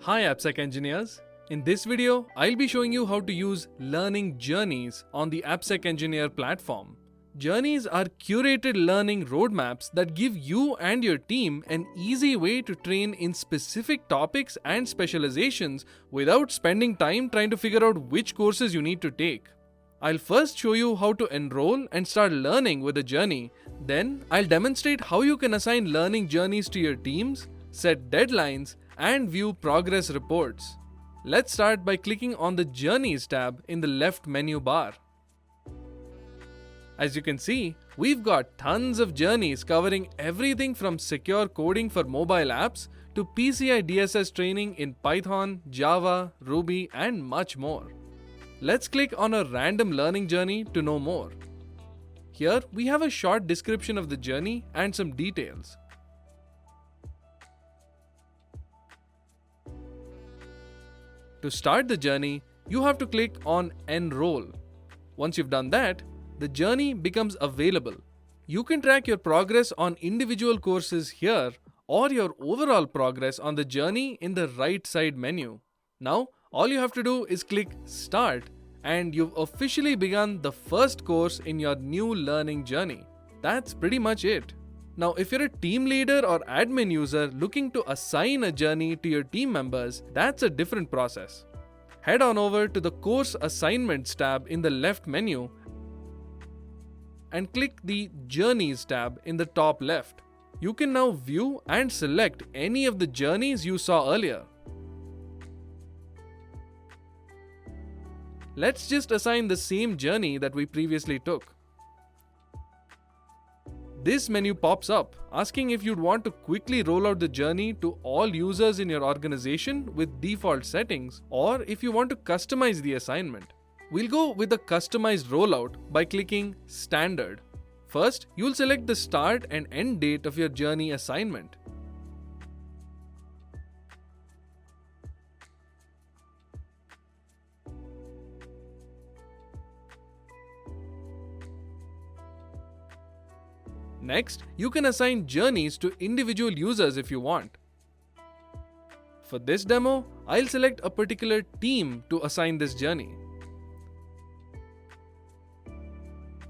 Hi AppSec engineers. In this video, I'll be showing you how to use learning journeys on the AppSec Engineer platform. Journeys are curated learning roadmaps that give you and your team an easy way to train in specific topics and specializations without spending time trying to figure out which courses you need to take. I'll first show you how to enroll and start learning with a journey. Then I'll demonstrate how you can assign learning journeys to your teams, set deadlines, and view progress reports. Let's start by clicking on the Journeys tab in the left menu bar. As you can see, we've got tons of journeys covering everything from secure coding for mobile apps to PCI DSS training in Python, Java, Ruby, and much more. Let's click on a random learning journey to know more. Here we have a short description of the journey and some details. To start the journey, you have to click on Enroll. Once you've done that, the journey becomes available. You can track your progress on individual courses here or your overall progress on the journey in the right side menu. Now, all you have to do is click Start and you've officially begun the first course in your new learning journey. That's pretty much it. Now, if you're a team leader or admin user looking to assign a journey to your team members, that's a different process. Head on over to the Course Assignments tab in the left menu and click the Journeys tab in the top left. You can now view and select any of the journeys you saw earlier. Let's just assign the same journey that we previously took. This menu pops up, asking if you'd want to quickly roll out the journey to all users in your organization with default settings, or if you want to customize the assignment. We'll go with the customized rollout by clicking Standard. First, you'll select the start and end date of your journey assignment. Next, you can assign journeys to individual users if you want. For this demo, I'll select a particular team to assign this journey.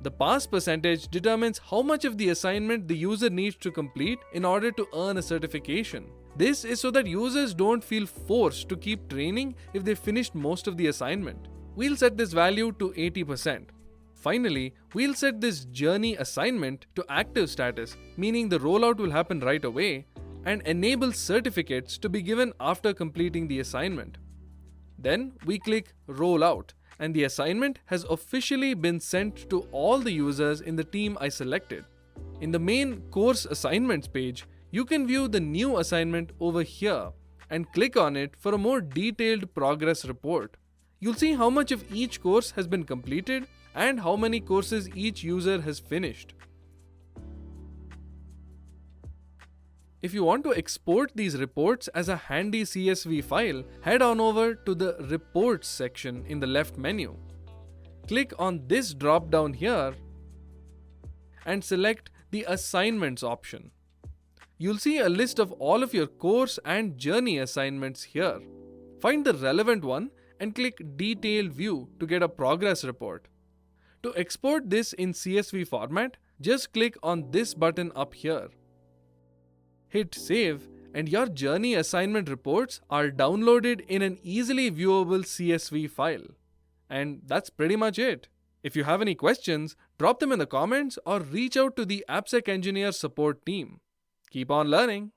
The pass percentage determines how much of the assignment the user needs to complete in order to earn a certification. This is so that users don't feel forced to keep training if they finished most of the assignment. We'll set this value to 80%. Finally, we'll set this journey assignment to active status, meaning the rollout will happen right away, and enable certificates to be given after completing the assignment. Then we click Rollout, and the assignment has officially been sent to all the users in the team I selected. In the main Course Assignments page, you can view the new assignment over here and click on it for a more detailed progress report. You'll see how much of each course has been completed and how many courses each user has finished. If you want to export these reports as a handy CSV file, head on over to the Reports section in the left menu. Click on this drop down here and select the Assignments option. You'll see a list of all of your course and journey assignments here. Find the relevant one and click Detail View to get a progress report. To export this in CSV format, just click on this button up here. Hit Save and your journey assignment reports are downloaded in an easily viewable CSV file. And that's pretty much it. If you have any questions, drop them in the comments or reach out to the AppSec Engineer support team. Keep on learning!